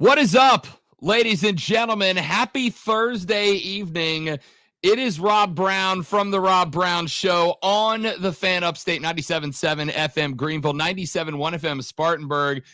What is up, ladies and gentlemen? Happy Thursday evening. It is Rob Brown from The Rob Brown Show on the Fan Upstate 97.7 FM Greenville, 97.1 FM Spartanburg.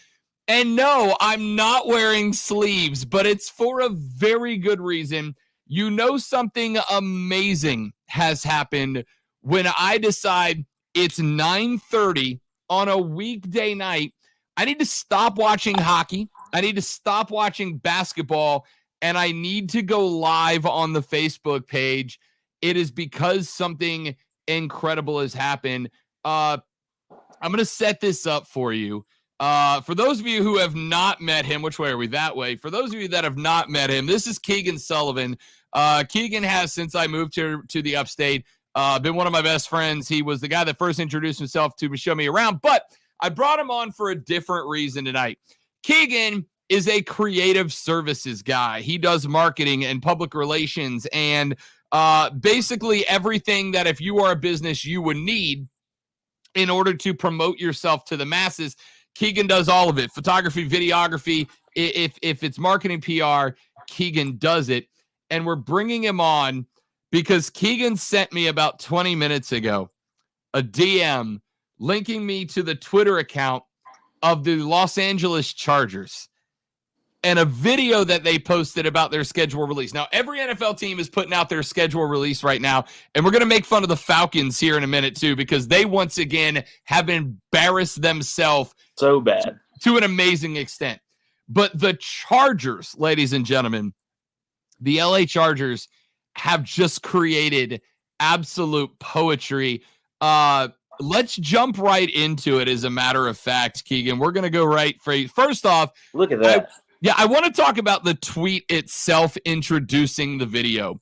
And no, I'm not wearing sleeves, but it's for a very good reason. You know, something amazing has happened when I decide it's 9:30 on a weekday night. I need to stop watching hockey. I need to stop watching basketball, and I need to go live on the Facebook page. It is because something incredible has happened. I'm going to set this up for you. For those of you who have not met him, which way are we? That way. For those of you that have not met him, this is Keegan Sullivan. Keegan has, since I moved to the upstate, been one of my best friends. He was the guy that first introduced himself to show me around, but I brought him on for a different reason tonight. Keegan is a creative services guy. He does marketing and public relations and basically everything that if you are a business you would need in order to promote yourself to the masses. Keegan does all of it. Photography, videography. If it's marketing, PR, Keegan does it. And we're bringing him on because Keegan sent me about 20 minutes ago a DM linking me to the Twitter account of the Los Angeles Chargers and a video that they posted about their schedule release. Now, every NFL team is putting out their schedule release right now, and we're going to make fun of the Falcons here in a minute, too, because they once again have embarrassed themselves so bad to an amazing extent. But the Chargers, ladies and gentlemen, the LA Chargers have just created absolute poetry. Let's jump right into it, as a matter of fact, Keegan. We're going to go right for you. First off, look at that. I want to talk about the tweet itself introducing the video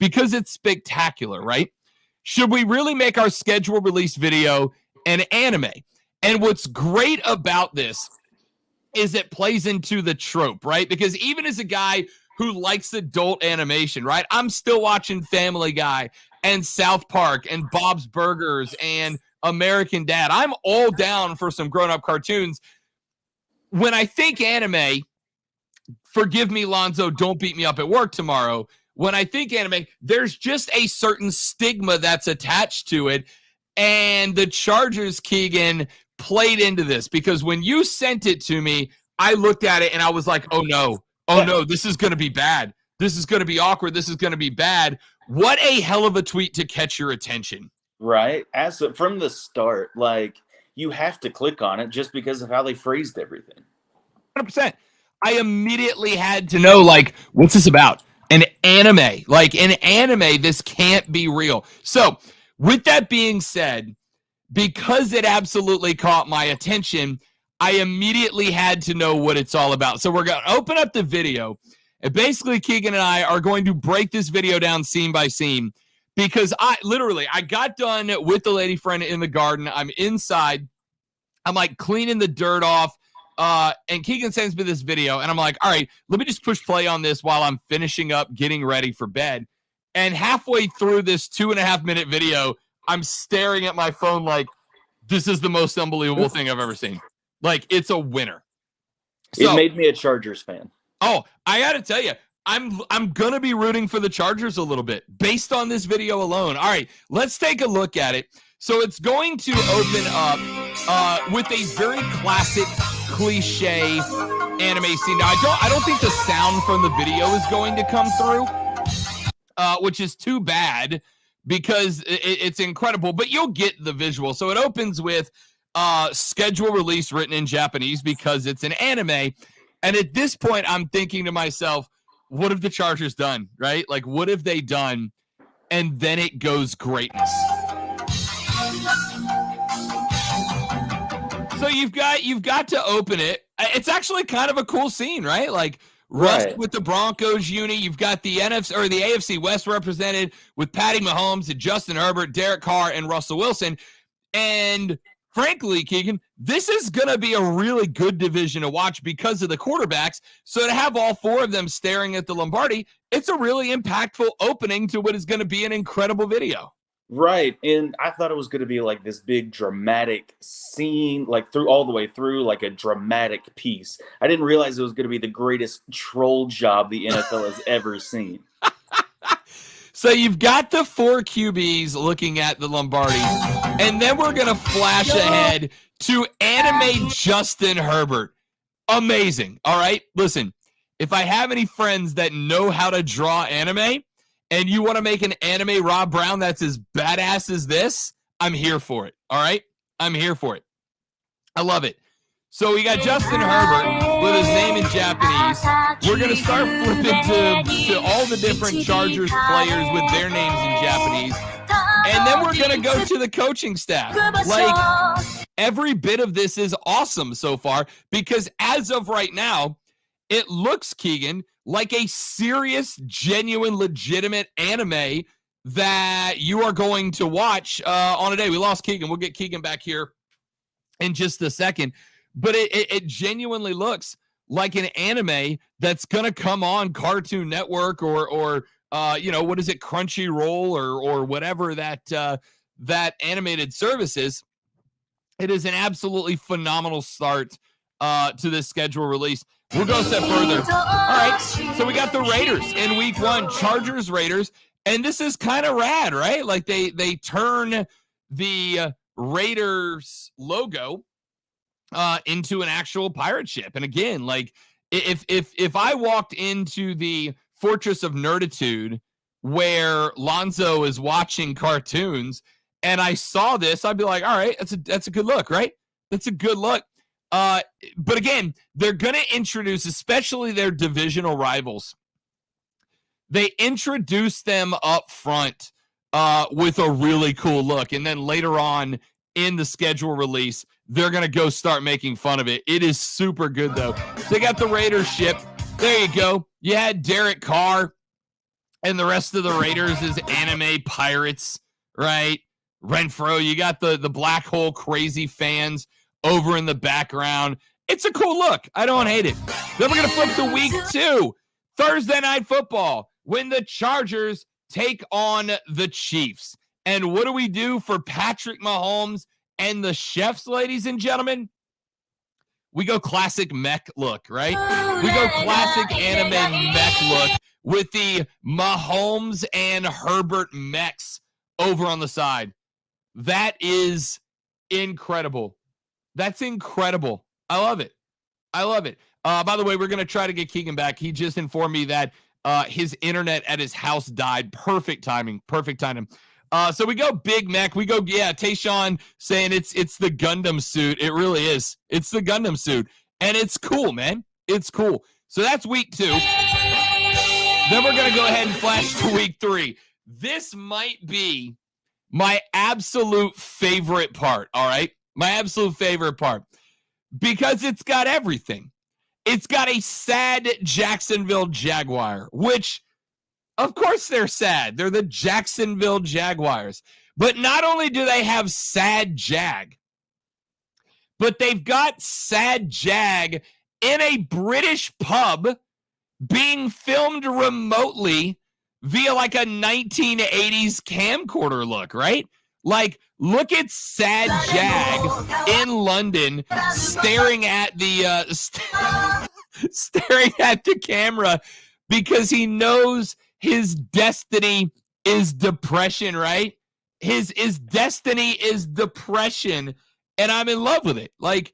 because it's spectacular, right? Should we really make our schedule release video an anime? And what's great about this is it plays into the trope, right? Because even as a guy who likes adult animation, right? I'm still watching Family Guy and South Park and Bob's Burgers and American Dad. I'm all down for some grown-up cartoons. When I think anime, forgive me, Lonzo, don't beat me up at work tomorrow. When I think anime, there's just a certain stigma that's attached to it. And the Chargers, Keegan, played into this because when you sent it to me, I looked at it and I was like, oh no, this is going to be bad. This is going to be awkward. This is going to be bad. What a hell of a tweet to catch your attention. Right. From the start, like, you have to click on it just because of how they phrased everything. 100%. I immediately had to know, like, what's this about? An anime. Like, an anime, this can't be real. So, with that being said, because it absolutely caught my attention, I immediately had to know what it's all about. So, we're going to open up the video, and basically, Keegan and I are going to break this video down scene by scene because I got done with the lady friend in the garden. I'm inside. I'm, like, cleaning the dirt off. And Keegan sends me this video, and I'm like, all right, let me just push play on this while I'm finishing up getting ready for bed. And halfway through this 2.5-minute video, I'm staring at my phone like, this is the most unbelievable thing I've ever seen. Like, it's a winner. So, it made me a Chargers fan. Oh, I got to tell you, I'm going to be rooting for the Chargers a little bit based on this video alone. All right, let's take a look at it. So it's going to open up with a very classic cliche anime scene. Now, I don't think the sound from the video is going to come through, which is too bad because it's incredible, but you'll get the visual. So it opens with schedule release written in Japanese because it's an anime. And at this point, I'm thinking to myself, what have the Chargers done, right? Like, what have they done? And then it goes greatness. So you've got to open it. It's actually kind of a cool scene, right? Like Russ with the Broncos uni. You've got the NFC or the AFC West represented with Patty Mahomes and Justin Herbert, Derek Carr, and Russell Wilson. And frankly, Keegan, this is going to be a really good division to watch because of the quarterbacks. So to have all four of them staring at the Lombardi, it's a really impactful opening to what is going to be an incredible video. Right. And I thought it was going to be like this big dramatic scene, like through all the way through, like a dramatic piece. I didn't realize it was going to be the greatest troll job the NFL has ever seen. So you've got the 4 QBs looking at the Lombardi, and then we're going to flash ahead to anime Justin Herbert. Amazing. All right. Listen, if I have any friends that know how to draw anime and you want to make an anime Rob Brown that's as badass as this, I'm here for it. All right. I'm here for it. I love it. So we got Justin Herbert with his name in Japanese. We're going to start flipping to all the different Chargers players with their names in Japanese. And then we're going to go to the coaching staff. Like, every bit of this is awesome so far because as of right now, it looks, Keegan, like a serious, genuine, legitimate anime that you are going to watch on a day. We lost Keegan. We'll get Keegan back here in just a second. But it genuinely looks like an anime that's going to come on Cartoon Network or what is it, Crunchyroll or whatever that animated service is. It is an absolutely phenomenal start to this schedule release. We'll go a step further. All right, so we got the Raiders in week 1, Chargers, Raiders, and this is kind of rad, right? Like they turn the Raiders logo into an actual pirate ship. And again, like if I walked into the Fortress of Nerditude where Lonzo is watching cartoons and I saw this, I'd be like, all right, that's a good look, right? That's a good look. But again, they're going to introduce, especially their divisional rivals. They introduce them up front with a really cool look. And then later on in the schedule release, they're going to go start making fun of it. It is super good, though. So they got the Raiders ship. There you go. You had Derek Carr and the rest of the Raiders as anime pirates, right? Renfro, you got the black hole crazy fans over in the background. It's a cool look. I don't hate it. Then we're going to flip to week 2, Thursday Night Football, when the Chargers take on the Chiefs. And what do we do for Patrick Mahomes and the Chefs, ladies and gentlemen? We go classic mech look, right? We go classic anime mech look with the Mahomes and Herbert mechs over on the side. That is incredible. That's incredible. I love it. I love it. By the way, we're going to try to get Keegan back. He just informed me that his internet at his house died. Perfect timing. Perfect timing. So we go Big Mac. We go, Tayshawn saying it's the Gundam suit. It really is. It's the Gundam suit. And it's cool, man. It's cool. So that's week 2. Then we're going to go ahead and flash to week 3. This might be my absolute favorite part, all right? My absolute favorite part. Because it's got everything. It's got a sad Jacksonville Jaguar, which, of course, they're sad. They're the Jacksonville Jaguars. But not only do they have sad Jag, but they've got sad Jag in a British pub being filmed remotely via like a 1980s camcorder look, right? Like, look at sad Jag in London staring at the staring at the camera because he knows his destiny is depression, right? His destiny is depression, and I'm in love with it. Like,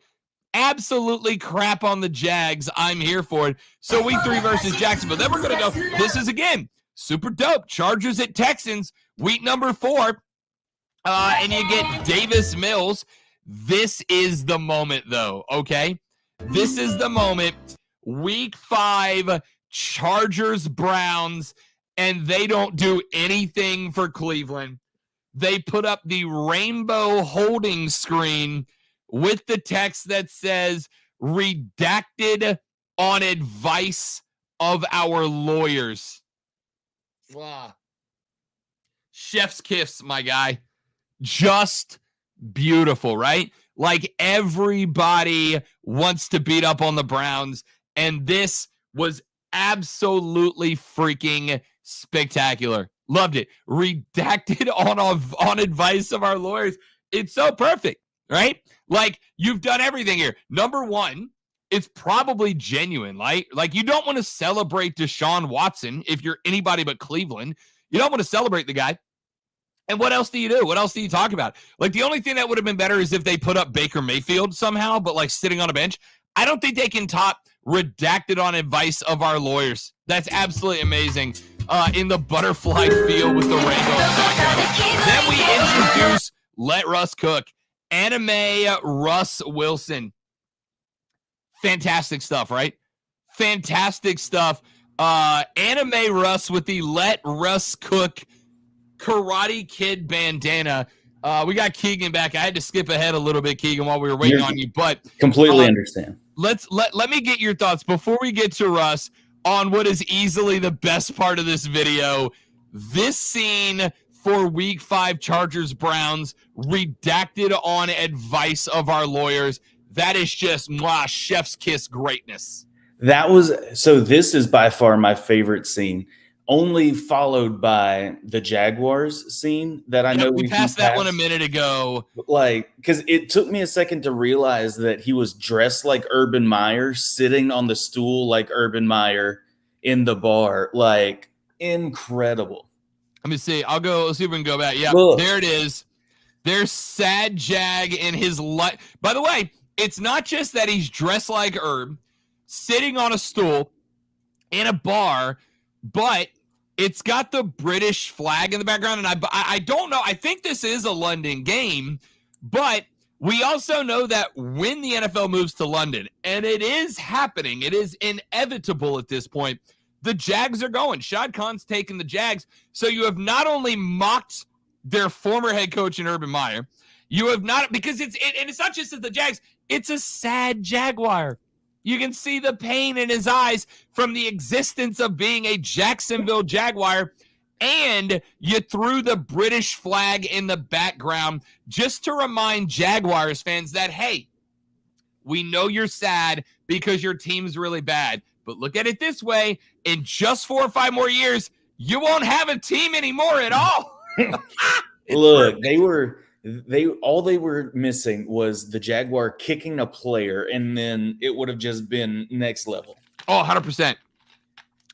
absolutely crap on the Jags. I'm here for it. So week 3 versus Jacksonville. Then we're going to go, this is, again, super dope. Chargers at Texans, week number 4. And you get Davis Mills. This is the moment, though, okay? This is the moment. Week 5, Chargers, Browns, and they don't do anything for Cleveland. They put up the rainbow holding screen with the text that says, redacted on advice of our lawyers. Chef's kiss, my guy. Just beautiful, right? Like, everybody wants to beat up on the Browns, and this was absolutely freaking spectacular. Loved it. Redacted on advice of our lawyers. It's so perfect, right? Like, you've done everything here. Number one, it's probably genuine. Like you don't want to celebrate Deshaun Watson if you're anybody but Cleveland. You don't want to celebrate the guy. And what else do you do? What else do you talk about? Like, the only thing that would have been better is if they put up Baker Mayfield somehow, but like sitting on a bench. I don't think they can top redacted on advice of our lawyers. That's absolutely amazing. In the butterfly field with the rainbow in the background. Then we introduce Let Russ Cook. Anime Russ Wilson. Fantastic stuff, right? Fantastic stuff. Anime Russ with the Let Russ Cook Karate Kid bandana. We got Keegan back. I had to skip ahead a little bit, Keegan, while we were waiting on you, but completely understand. Let me get your thoughts before we get to Russ on what is easily the best part of this video. This scene for Week 5 Chargers Browns, redacted on advice of our lawyers. That is just chef's kiss greatness. This is by far my favorite scene, only followed by the Jaguars scene that I know we passed that one a minute ago. Like, because it took me a second to realize that he was dressed like Urban Meyer, sitting on the stool like Urban Meyer in the bar. Like, incredible. Let me see. Let's see if we can go back. Yeah, there it is. There's Sad Jag in his life. By the way, it's not just that he's dressed like Herb, sitting on a stool in a bar, but it's got the British flag in the background. And I don't know. I think this is a London game, but we also know that when the NFL moves to London, and it is happening, it is inevitable at this point, the Jags are going. Shad Khan's taking the Jags. So you have not only mocked their former head coach in Urban Meyer, you have not, because and it's not just the Jags, it's a sad Jaguar. You can see the pain in his eyes from the existence of being a Jacksonville Jaguar, and you threw the British flag in the background just to remind Jaguars fans that, hey, we know you're sad because your team's really bad, but look at it this way, in just 4 or 5 more years, you won't have a team anymore at all. Look, all they were missing was the Jaguar kicking a player, and then it would have just been next level. Oh, 100%.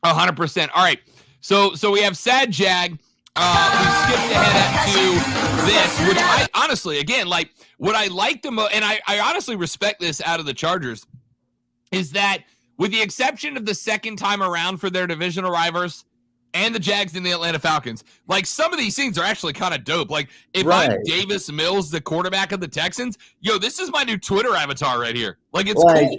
100%. All right. So we have Sad Jag. We skipped ahead to this, which I honestly, again, like, what I like the most, and I honestly respect this out of the Chargers, is that with the exception of the second time around for their divisional rivals and the Jags and the Atlanta Falcons, like, some of these scenes are actually kind of dope. Like, if I'm Davis Mills, the quarterback of the Texans, this is my new Twitter avatar right here. Like, it's cool.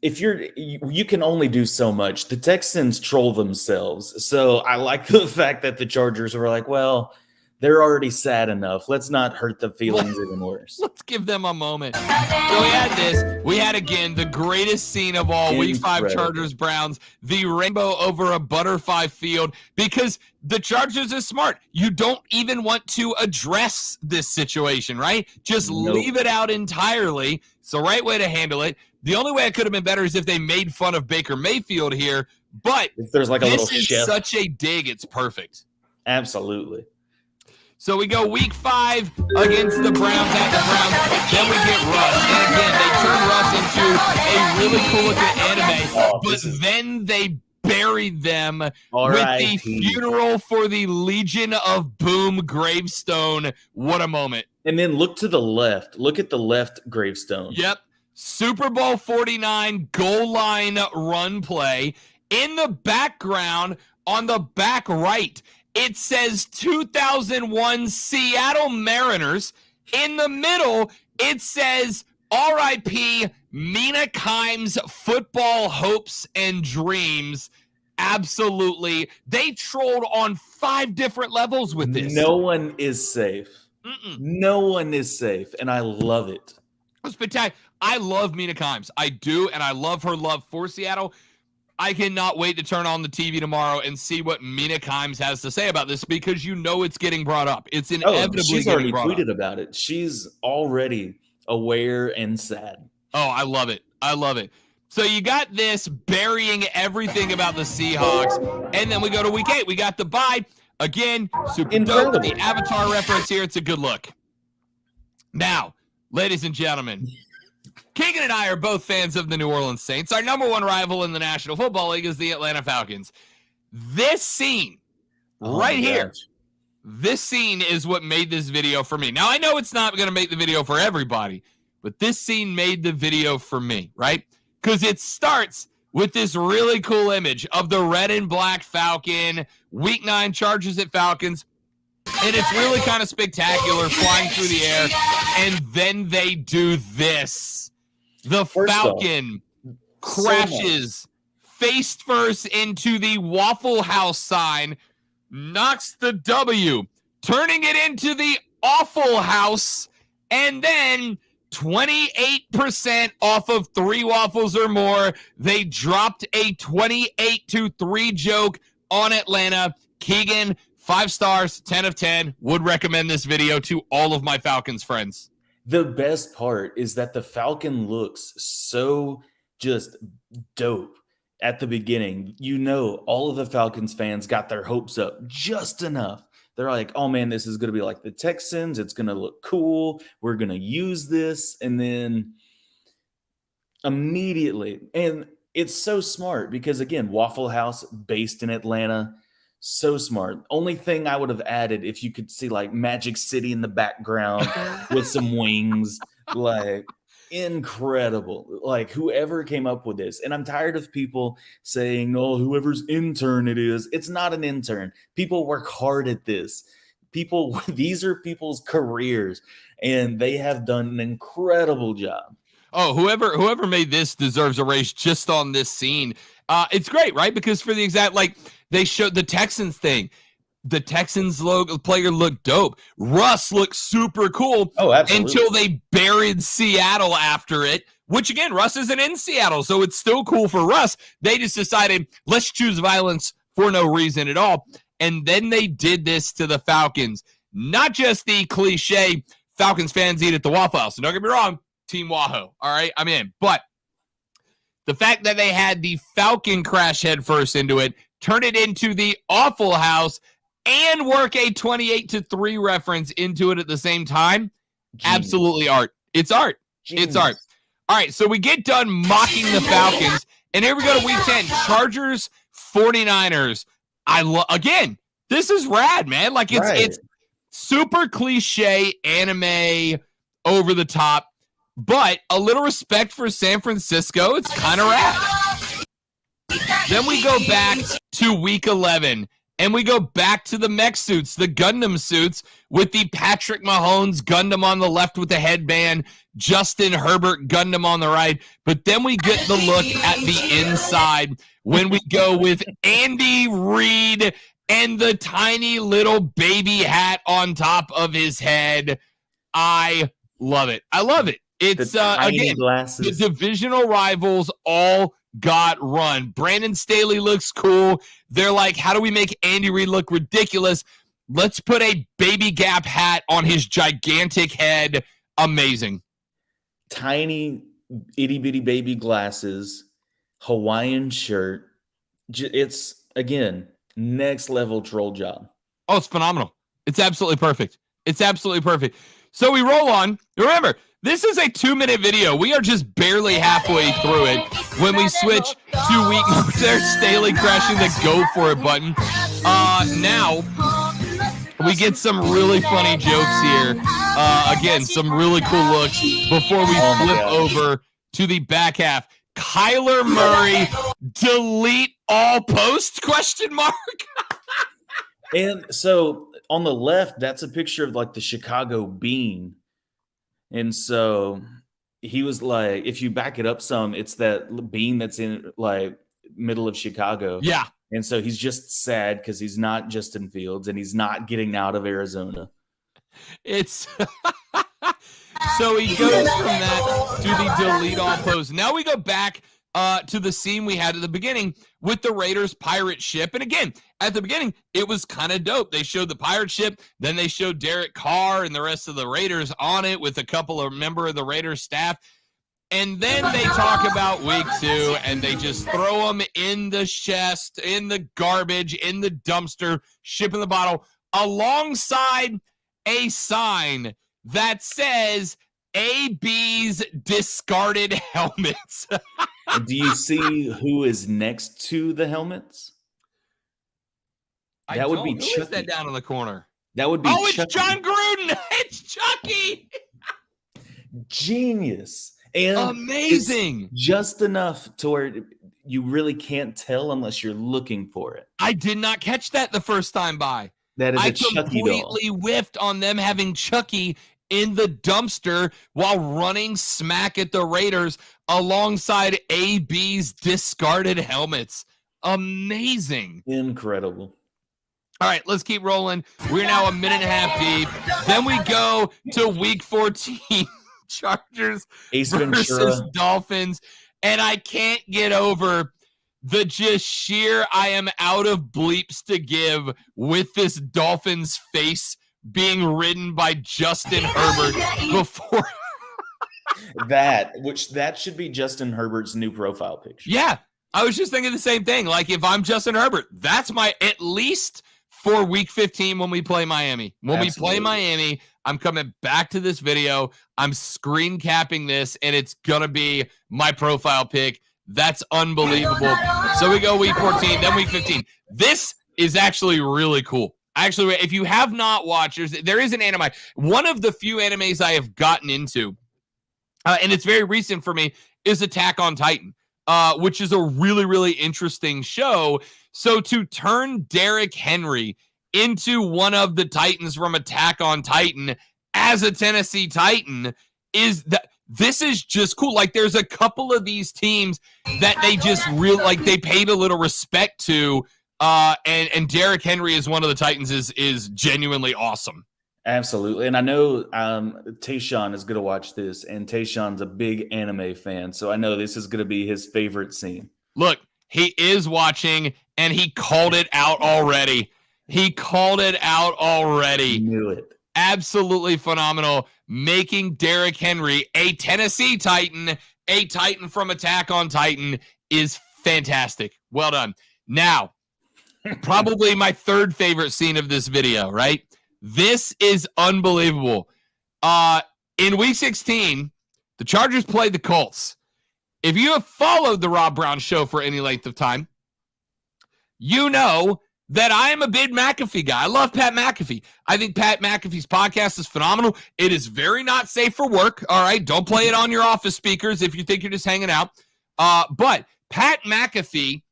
If you can only do so much. The Texans troll themselves. So I like the fact that the Chargers were like, well, they're already sad enough. Let's not hurt the feelings even worse. Let's give them a moment. So we had this. We had, again, the greatest scene of all, Week 5 Chargers Browns, the rainbow over a butterfly field, because the Chargers are smart. You don't even want to address this situation, right? Just leave it out entirely. It's the right way to handle it. The only way it could have been better is if they made fun of Baker Mayfield here, but if there's like a little this is such a dig, it's perfect. Absolutely. So we go Week 5 against the Browns at the Browns. Then we get Russ. And again, they turn Russ into a really cool-looking anime. But then they buried them with the funeral for the Legion of Boom gravestone. What a moment. And then look to the left. Look at the left gravestone. Yep. Super Bowl 49 goal line run play. In the background, on the back right, it says 2001 Seattle Mariners. In the middle, it says RIP Mina Kimes football hopes and dreams. Absolutely. They trolled on 5 different levels with this. No one is safe. No one is safe, and I love it. It's spectacular. I love Mina Kimes. I do, and I love her love for Seattle. I cannot wait to turn on the TV tomorrow and see what Mina Kimes has to say about this, because it's getting brought up. It's inevitably she's already tweeted about it. She's already aware and sad. Oh, I love it. I love it. So you got this burying everything about the Seahawks, and then we go to Week 8. We got the bye. Again, super Incredible. dope. The Avatar reference here, it's a good look. Now, ladies and gentlemen, Keegan and I are both fans of the New Orleans Saints. Our number one rival in the National Football League is the Atlanta Falcons. This scene right here, this scene is what made this video for me. Now, I know it's not going to make the video for everybody, but this scene made the video for me, right? Because it starts with this really cool image of the red and black Falcon, Week 9 Chargers at Falcons, and it's really kind of spectacular, flying through the air, and then they do this. The Falcon crashes face first into the Waffle House sign, knocks the W, turning it into the Awful House, and then 28% off of 3 waffles or more. They dropped a 28-3 joke on Atlanta. Keegan, 5 stars, 10 of 10. Would recommend this video to all of my Falcons friends. The best part is that the Falcon looks so just dope at the beginning. You know, all of the Falcons fans got their hopes up just enough. They're like, oh man, this is going to be like the Texans. It's going to look cool. We're going to use this. And then immediately, and it's so smart because, again, Waffle House based in Atlanta, so smart. Only thing I would have added, if you could see like Magic City in the background with some wings, like incredible. Like whoever came up with this. And I'm tired of people saying, oh, whoever's intern it is. It's not an intern. People work hard at this. These are people's careers, and they have done an incredible job. Oh, whoever made this deserves a raise just on this scene. It's great, right? Because for the exact, like, they showed the Texans thing. The Texans player looked dope. Russ looked super cool. Oh, absolutely. Until they buried Seattle after it, which, again, Russ isn't in Seattle, so it's still cool for Russ. They just decided, let's choose violence for no reason at all. And then they did this to the Falcons. Not just the cliche Falcons fans eat at the Waffle House. So don't get me wrong, Team Wahoo. All right, I'm in. But the fact that they had the Falcon crash headfirst into it, turn it into the Awful House, and work a 28-3 reference into it at the same time, absolutely art. It's art. Genius. It's art. All right, so we get done mocking the Falcons, and here we go to Week 10, Chargers, 49ers. Again, this is rad, man. Like, it's super cliche, anime, over the top, but a little respect for San Francisco. It's kind of rad. Then we go back to Week 11, and we go back to the mech suits, the Gundam suits, with the Patrick Mahomes Gundam on the left with the headband, Justin Herbert Gundam on the right. But then we get the look at the inside when we go with Andy Reid and the tiny little baby hat on top of his head. I love it. I love it. It's, again, glasses. The divisional rivals all got run. Brandon Staley looks cool. They're like, how do we make Andy Reid look ridiculous? Let's put a baby Gap hat on his gigantic head. Amazing. Tiny itty bitty baby glasses, Hawaiian shirt. It's, again, next level troll job. Oh, it's phenomenal. It's absolutely perfect. It's absolutely perfect. So we roll on. Remember, this is a 2-minute video. We are just barely halfway through it when we switch to week number. There's Staley crashing the go for it button. Now we get some really funny jokes here. Again, some really cool looks before we flip over to the back half. Kyler Murray, delete all posts, ? And so on the left, that's a picture of like the Chicago bean. And so he was like, if you back it up some, it's that bean that's in like middle of Chicago. Yeah. And so he's just sad because he's not Justin Fields and he's not getting out of Arizona. It's so he goes from that to the delete all posts. Now we go back to the scene we had at the beginning with the Raiders pirate ship. And again, at the beginning, it was kind of dope. They showed the pirate ship. Then they showed Derek Carr and the rest of the Raiders on it with a couple of members of the Raiders staff. And then they talk about week 2, and they just throw them in the chest, in the garbage, in the dumpster, ship in the bottle, alongside a sign that says AB's discarded helmets. Do you see who is next to the helmets? That would be Chucky. Who is that down in the corner? That would be Chucky. It's John Gruden. It's Chucky. Genius. And amazing. Just enough to where you really can't tell unless you're looking for it. I did not catch that the first time by. That is a Chucky doll. I completely whiffed on them having Chucky in the dumpster while running smack at the Raiders alongside AB's discarded helmets. Amazing. Incredible. All right, let's keep rolling. We're now a minute and a half deep. Then we go to week 14. Chargers versus Dolphins, and I can't get over the just sheer I am out of bleeps to give with this Dolphins face being ridden by Justin Herbert before that should be Justin Herbert's new profile picture. Yeah, I was just thinking the same thing. Like, if I'm Justin Herbert, that's my at least for week 15 when we play Miami. When we play Miami, I'm coming back to this video. I'm screen capping this, and it's going to be my profile pic. That's unbelievable. So we go week 14, then week 15. This is actually really cool. Actually, if you have not watched, there is an anime. One of the few animes I have gotten into, and it's very recent for me, is Attack on Titan, which is a really, really interesting show. So to turn Derrick Henry into one of the Titans from Attack on Titan as a Tennessee Titan this is just cool. Like, there's a couple of these teams that they just they paid a little respect to, and Derrick Henry is one of the Titans is genuinely awesome. Absolutely. And I know Tayshawn is going to watch this, and Tayshawn's a big anime fan, so I know this is going to be his favorite scene. Look, he is watching, and he called it out already. He called it out already. Knew it. Absolutely phenomenal. Making Derrick Henry a Tennessee Titan, a Titan from Attack on Titan, is fantastic. Well done. Now, probably my third favorite scene of this video, right? This is unbelievable. In week 16, the Chargers played the Colts. If you have followed the Rob Brown Show for any length of time, you know that I am a big McAfee guy. I love Pat McAfee. I think Pat McAfee's podcast is phenomenal. It is very not safe for work. All right, don't play it on your office speakers if you think you're just hanging out. But Pat McAfee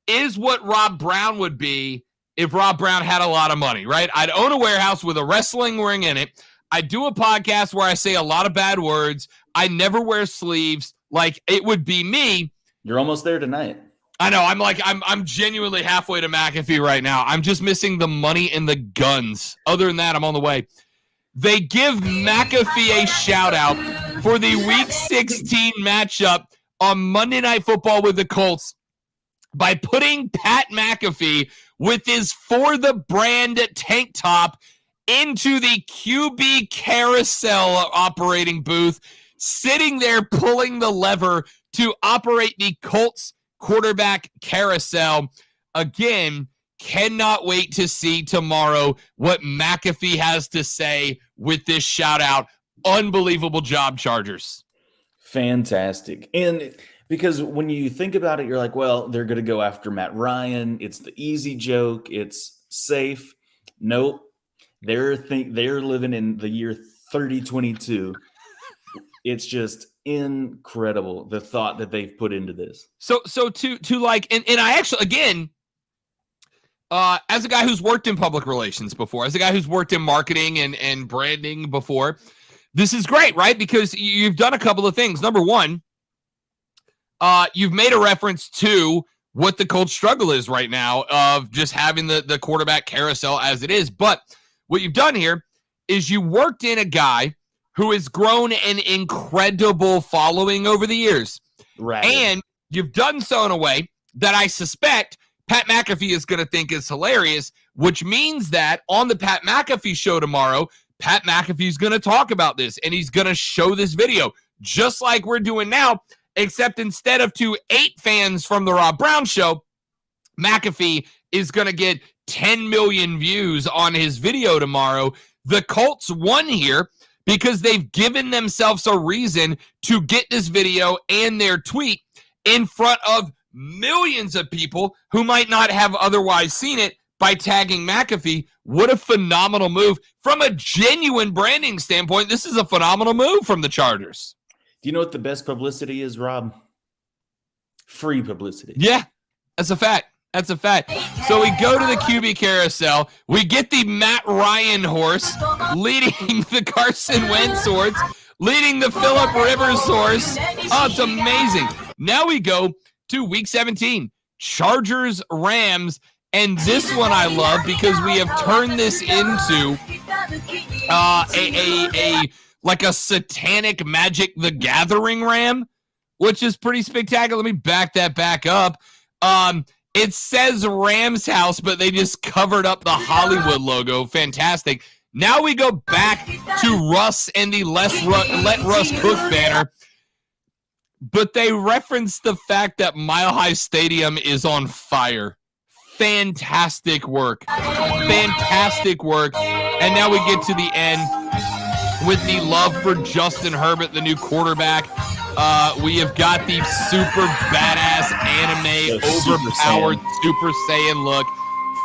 is what Rob Brown would be if Rob Brown had a lot of money, right? I'd own a warehouse with a wrestling ring in it. I do a podcast where I say a lot of bad words. I never wear sleeves. Like, it would be me. You're almost there tonight. I know. I'm genuinely halfway to McAfee right now. I'm just missing the money and the guns. Other than that, I'm on the way. They give McAfee a shout out for the week 16 matchup on Monday Night Football with the Colts by putting Pat McAfee with his For the Brand tank top into the QB carousel operating booth, sitting there pulling the lever to operate the Colts quarterback carousel. Again, cannot wait to see tomorrow what McAfee has to say with this shout out. Unbelievable job, Chargers. Fantastic. And because when you think about it, you're like, well, they're going to go after Matt Ryan. It's the easy joke. It's safe. Nope. They're living in the year 3022. It's just incredible, the thought that they've put into this. So to like, and I actually, again, as a guy who's worked in public relations before, as a guy who's worked in marketing and branding before, this is great, right? Because you've done a couple of things. Number one, you've made a reference to what the Colts struggle is right now of just having the quarterback carousel as it is. But what you've done here is you worked in a guy who has grown an incredible following over the years. Right. And you've done so in a way that I suspect Pat McAfee is going to think is hilarious, which means that on the Pat McAfee show tomorrow, Pat McAfee is going to talk about this, and he's going to show this video. just like we're doing now, except instead of to 8 fans from the Rob Brown Show, McAfee is going to get 10 million views on his video tomorrow. The Colts won here because they've given themselves a reason to get this video and their tweet in front of millions of people who might not have otherwise seen it by tagging McAfee. What a phenomenal move. From a genuine branding standpoint, this is a phenomenal move from the Chargers. Do you know what the best publicity is, Rob? Free publicity. Yeah, that's a fact. That's a fact. So we go to the QB carousel. We get the Matt Ryan horse leading the Carson Wentz horse, leading the Phillip Rivers horse. Oh, it's amazing. Now we go to week 17, Chargers, Rams. And this one I love because we have turned this into like a satanic Magic the Gathering Ram, which is pretty spectacular. Let me back that back up. It says Rams House, but they just covered up the Hollywood logo. Fantastic. Now we go back to Russ and the Let Russ Cook banner. But they reference the fact that Mile High Stadium is on fire. Fantastic work. Fantastic work. And now we get to the end with the love for Justin Herbert, the new quarterback. We have got the super badass anime, overpowered Super Saiyan look,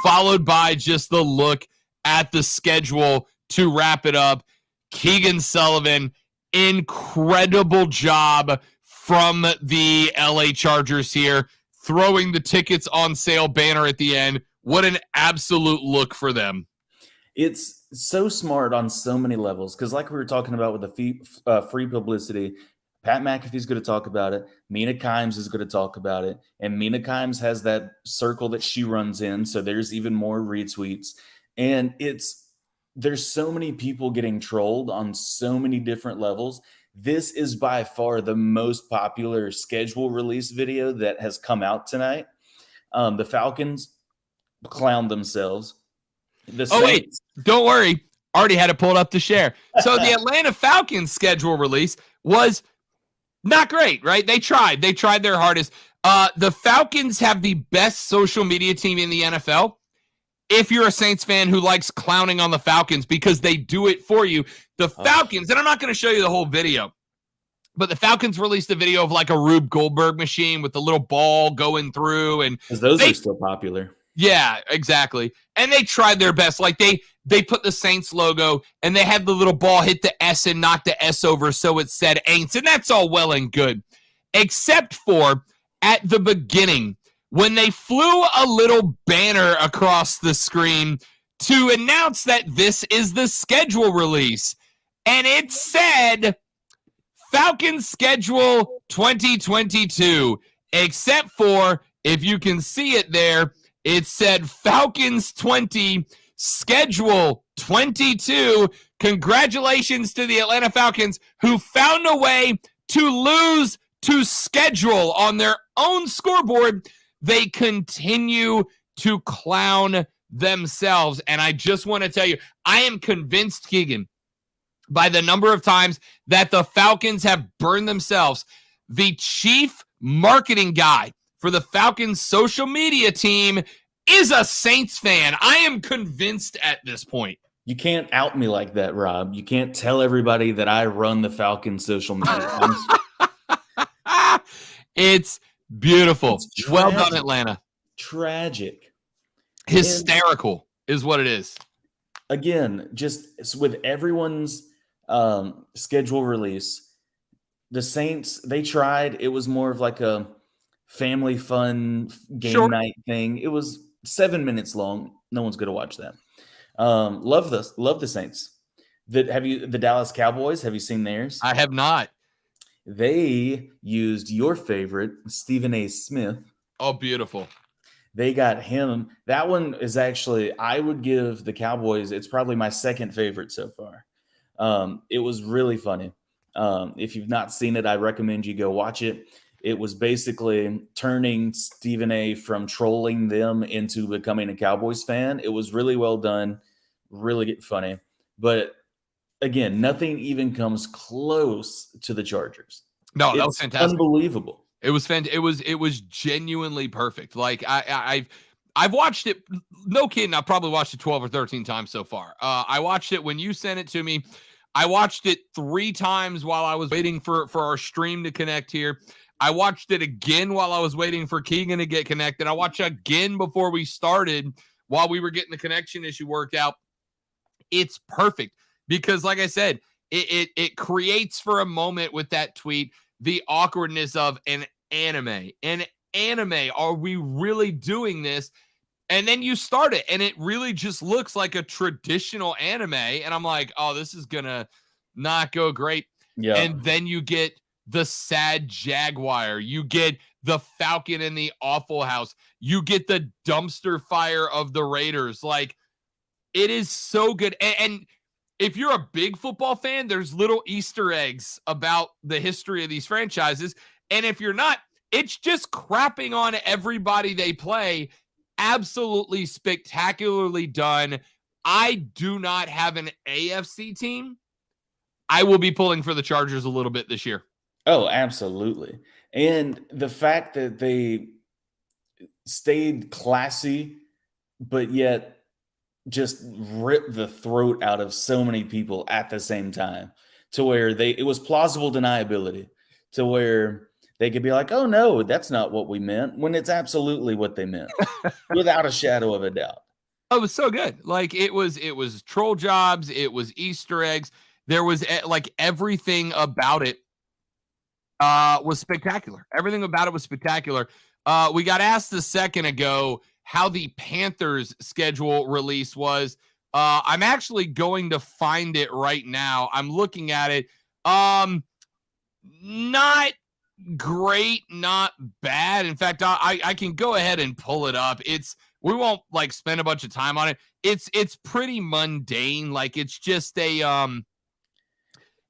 followed by just the look at the schedule to wrap it up. Keegan Sullivan, incredible job from the LA Chargers here, throwing the tickets on sale banner at the end. What an absolute look for them. It's so smart on so many levels because like we were talking about with the free publicity, Pat McAfee's going to talk about it. Mina Kimes is going to talk about it. And Mina Kimes has that circle that she runs in. So there's even more retweets. And there's so many people getting trolled on so many different levels. This is by far the most popular schedule release video that has come out tonight. The Falcons clowned themselves. Wait, don't worry. Already had it pulled up to share. So the Atlanta Falcons schedule release was not great, right? They tried their hardest. The Falcons have the best social media team in the NFL. If you're a Saints fan who likes clowning on the Falcons because they do it for you, the Falcons, and I'm not going to show you the whole video, but the Falcons released a video of like a Rube Goldberg machine with the little ball going through. And because those are still popular. Yeah, exactly. And they tried their best. Like they put the Saints logo and they had the little ball hit the S and knock the S over so it said Aints. And that's all well and good. Except for at the beginning when they flew a little banner across the screen to announce that this is the schedule release. And it said Falcons schedule 2022. Except for, if you can see it there, it said Falcons 20, schedule 22. Congratulations to the Atlanta Falcons who found a way to lose to schedule on their own scoreboard. They continue to clown themselves. And I just want to tell you, I am convinced, Keegan, by the number of times that the Falcons have burned themselves. The chief marketing guy for the Falcons social media team is a Saints fan. I am convinced at this point. You can't out me like that, Rob. You can't tell everybody that I run the Falcons social media. It's beautiful. It's well done, Atlanta. Tragic. Hysterical is what it is. Again, just with everyone's schedule release, the Saints, they tried. It was more of like a family fun game night thing. It was 7 minutes long. No one's going to watch that. Love the Saints. The Dallas Cowboys, have you seen theirs? I have not. They used your favorite, Stephen A. Smith. Oh, beautiful. They got him. That one is actually, I would give the Cowboys, it's probably my second favorite so far. It was really funny. If you've not seen it, I recommend you go watch it. It was basically turning Stephen A. from trolling them into becoming a Cowboys fan. It was really well done, really funny. But again, nothing even comes close to the Chargers. No, that was It's fantastic. unbelievable. It was genuinely perfect. Like I've watched it. No kidding. I've probably watched it 12 or 13 times so far. I watched it when you sent it to me. I watched it 3 times while I was waiting for our stream to connect here. I watched it again while I was waiting for Keegan to get connected. I watched it again before we started while we were getting the connection issue worked out. It's perfect because, like I said, it creates for a moment with that tweet the awkwardness of an anime. An anime. Are we really doing this? And then you start it, and it really just looks like a traditional anime. And I'm like, oh, this is going to not go great. Yeah. And then you get the sad jaguar. You get the Falcon in the Awful House. You get the dumpster fire of the Raiders. Like, it is so good. And if you're a big football fan, there's little Easter eggs about the history of these franchises. And if you're not, it's just crapping on everybody they play. Absolutely spectacularly done. I do not have an AFC team. I will be pulling for the Chargers a little bit this year. Oh, absolutely. And the fact that they stayed classy, but yet just ripped the throat out of so many people at the same time, to where it was plausible deniability, to where they could be like, oh no, that's not what we meant, when it's absolutely what they meant, without a shadow of a doubt. Oh, it was so good. Like it was troll jobs. It was Easter eggs. There was like everything about it was spectacular. Everything about it was spectacular. We got asked a second ago how the Panthers schedule release was. I'm actually going to find it right now. I'm looking at it. Not great, not bad. In fact, I can go ahead and pull it up. We won't like spend a bunch of time on it. It's pretty mundane. Like it's just a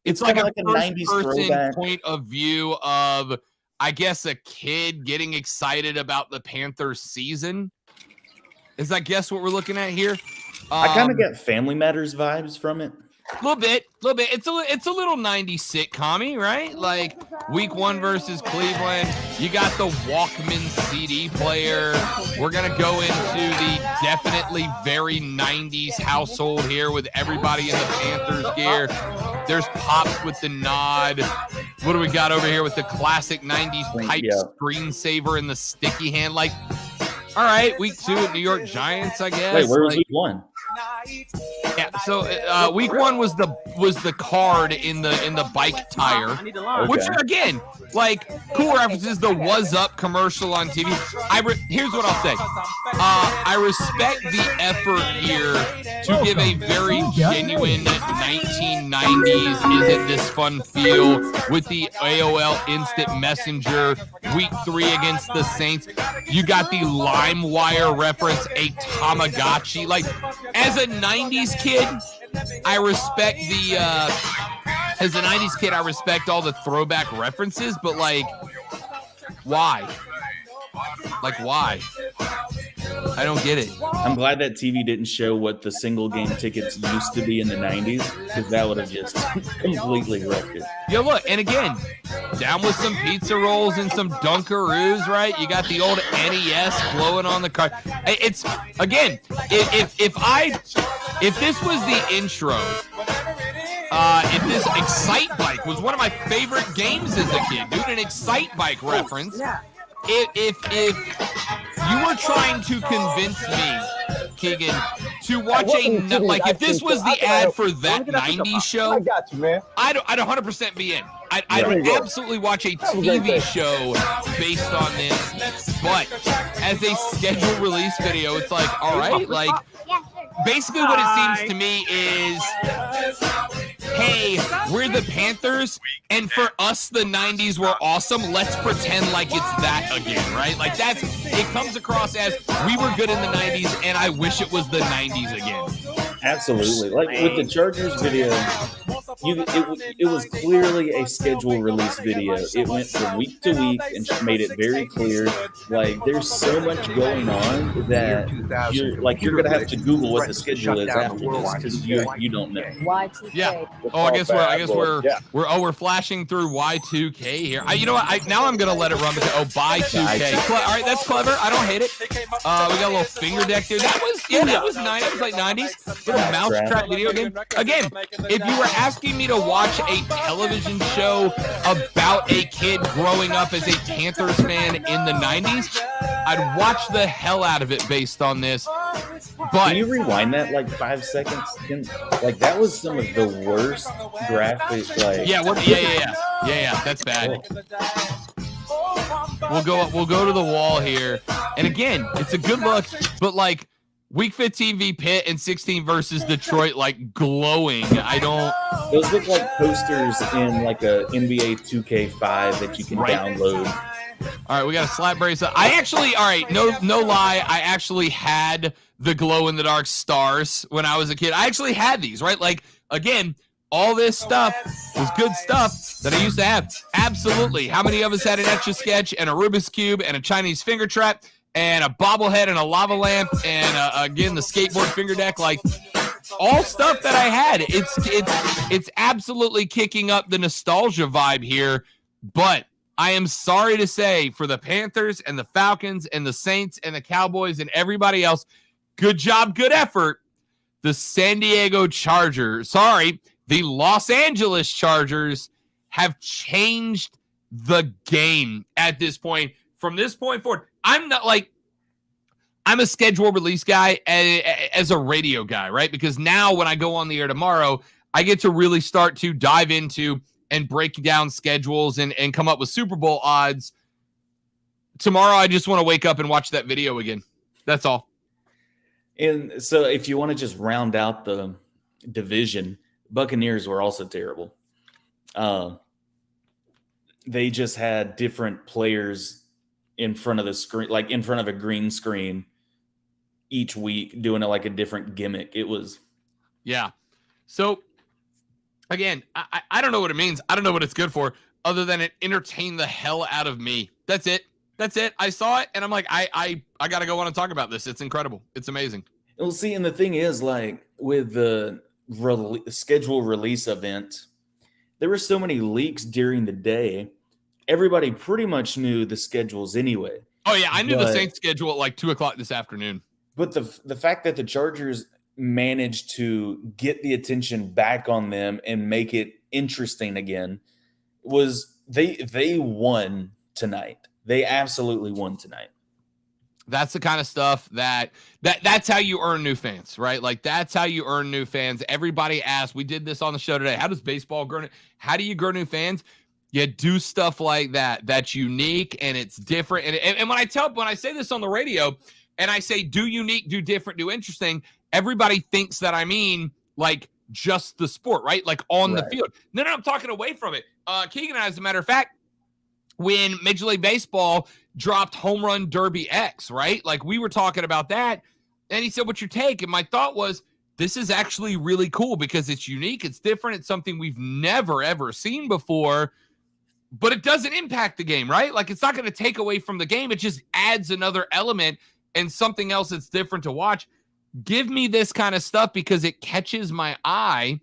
it's like a 90s person point of view of, I guess, a kid getting excited about the Panthers season. Is I guess what we're looking at here. I kind of get Family Matters vibes from it. A little bit. It's a little 90s sitcom-y, right? Like week 1 versus Cleveland. You got the Walkman CD player. We're gonna go into the definitely very 90s household here with everybody in the Panthers gear. There's Pops with the nod. What do we got over here with the classic 90s pipe screensaver and the sticky hand? Like, all right, week 2 at New York Giants, I guess. Wait, where was week 1? Yeah, so week 1 was the card in the bike tire, which are, again, like cool references. The "Was Up" commercial on TV. Here's what I'll say. I respect the effort here to give a very genuine 1990s "Isn't This Fun" feel with the AOL Instant Messenger. Week 3 against the Saints, you got the LimeWire reference, a Tamagotchi. Like, as a 90s kid, I respect I respect all the throwback references, but like, why? Like, why? I don't get it. I'm glad that TV didn't show what the single game tickets used to be in the 90s, because that would have just completely wrecked it. Yeah, look, and again, down with some pizza rolls and some Dunkaroos, right? You got the old NES blowing on the car. It's, again, if this was the intro, if this Excite Bike was one of my favorite games as a kid, dude, an Excite Bike reference. If you were trying to convince me, Keegan, to watch if this was the ad for that 90s show, I'd 100% be in. I'd absolutely watch a TV show based on this. But as a scheduled release video, it's like, all right, like, basically what it seems to me is, hey, we're the Panthers, and for us, the 90s were awesome. Let's pretend like it's that again, right? Like, it comes across as, we were good in the 90s, and I wish it was the 90s again. Absolutely. Like, with the Chargers video, it was clearly a schedule release video. It went from week to week and made it very clear. Like there's so much going on that you're gonna have to Google what the schedule is after this because you don't know. Yeah. Oh, I guess we're flashing through Y2K here. You know what? Now I'm gonna let it run because buy 2K. All right, that's clever. I don't hate it. We got a little finger deck there. That was nice. That was like 90s. Little mousetrap video game. Again, if you were asking me to watch a television show about a kid growing up as a Panthers fan in the 90s, I'd watch the hell out of it based on this. But can you rewind that like 5 seconds? Like that was some of the worst graphics. Like yeah. That's bad. We'll go to the wall here, and again, it's a good look, but like Week 15 v Pitt and 16 versus Detroit, like glowing. Those look like posters in like a NBA 2K5 that you can download. All right, we got a slap brace. No lie, I actually had the glow in the dark stars when I was a kid. I actually had these, right? Like again, all this stuff was good stuff that I used to have. Absolutely. How many of us had an Etch-a-Sketch and a Rubik's Cube and a Chinese finger trap and a bobblehead and a lava lamp and again the skateboard finger deck? Like all stuff that I had. It's absolutely kicking up the nostalgia vibe here. But I am sorry to say, for the Panthers and the Falcons and the Saints and the Cowboys and everybody else, good job, good effort. The the Los Angeles Chargers have changed the game at this point. From this point forward, I'm a schedule release guy as a radio guy, right? Because now when I go on the air tomorrow, I get to really start to dive into and break down schedules and come up with Super Bowl odds. Tomorrow, I just want to wake up and watch that video again. That's all. And so if you want to just round out the division, Buccaneers were also terrible. They just had different players in front of the screen, like in front of a green screen each week, doing it like a different gimmick. It was. Yeah. So again, I don't know what it means. I don't know what it's good for other than it entertained the hell out of me. That's it. I saw it and I'm like, I got to go on and talk about this. It's incredible. It's amazing. Well, see, and the thing is, like with the schedule release event, there were so many leaks during the day. Everybody pretty much knew the schedules anyway. Oh yeah, I knew the Saints schedule at like 2:00 this afternoon. But the fact that the Chargers managed to get the attention back on them and make it interesting again was they won tonight. They absolutely won tonight. That's the kind of stuff that's how you earn new fans, right? Like that's how you earn new fans. Everybody asks, we did this on the show today. How does baseball grow? How do you grow new fans? You do stuff like that. That's unique and it's different. And when I say this on the radio and I say do unique, do different, do interesting, everybody thinks that I mean like just the sport, right? Like on the field. No, I'm talking away from it. Keegan and I, as a matter of fact, when Major League Baseball dropped Home Run Derby X, right? Like we were talking about that. And he said, what's your take? And my thought was, this is actually really cool because it's unique. It's different. It's something we've never, ever seen before, but it doesn't impact the game, right? Like it's not going to take away from the game. It just adds another element and something else that's different to watch. Give me this kind of stuff because it catches my eye.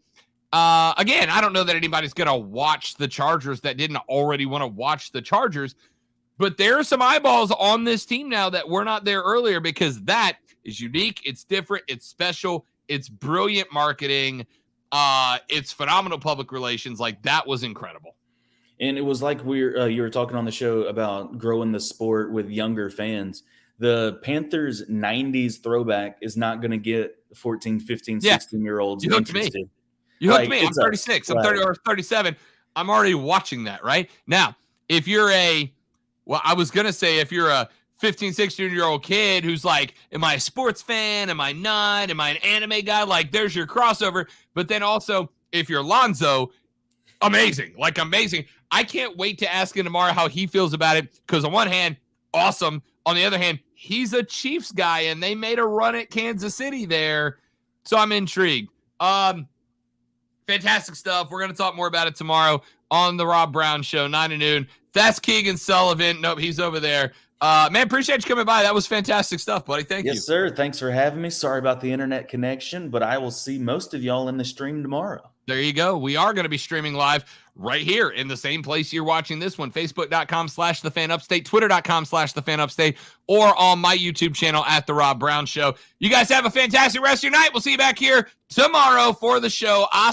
Again, I don't know that anybody's going to watch the Chargers that didn't already want to watch the Chargers, but there are some eyeballs on this team now that were not there earlier because that is unique. It's different. It's special. It's brilliant marketing. It's phenomenal public relations. Like that was incredible. And it was like you were talking on the show about growing the sport with younger fans. The Panthers 90s throwback is not going to get 14, 15, 16-year-olds interested. You hooked me. I'm 36. I'm 30 or 37. I'm already watching that right now. If you're if you're a 15, 16-year-old kid who's like, am I a sports fan? Am I not? Am I an anime guy? Like, there's your crossover. But then also, if you're Lonzo, amazing. Like, amazing. I can't wait to ask him tomorrow how he feels about it. Because on one hand, awesome. On the other hand, he's a Chiefs guy, and they made a run at Kansas City there. So I'm intrigued. Fantastic stuff. We're going to talk more about it tomorrow on the Rob Brown Show, 9 to noon. That's Keegan Sullivan. Nope, he's over there. Man, appreciate you coming by. That was fantastic stuff, buddy. Thank you. Yes, sir. Thanks for having me. Sorry about the internet connection, but I will see most of y'all in the stream tomorrow. There you go. We are going to be streaming live right here in the same place you're watching this one, facebook.com/thefanupstate, twitter.com/thefanupstate, or on my YouTube channel at The Rob Brown Show. You guys have a fantastic rest of your night. We'll see you back here tomorrow for the show.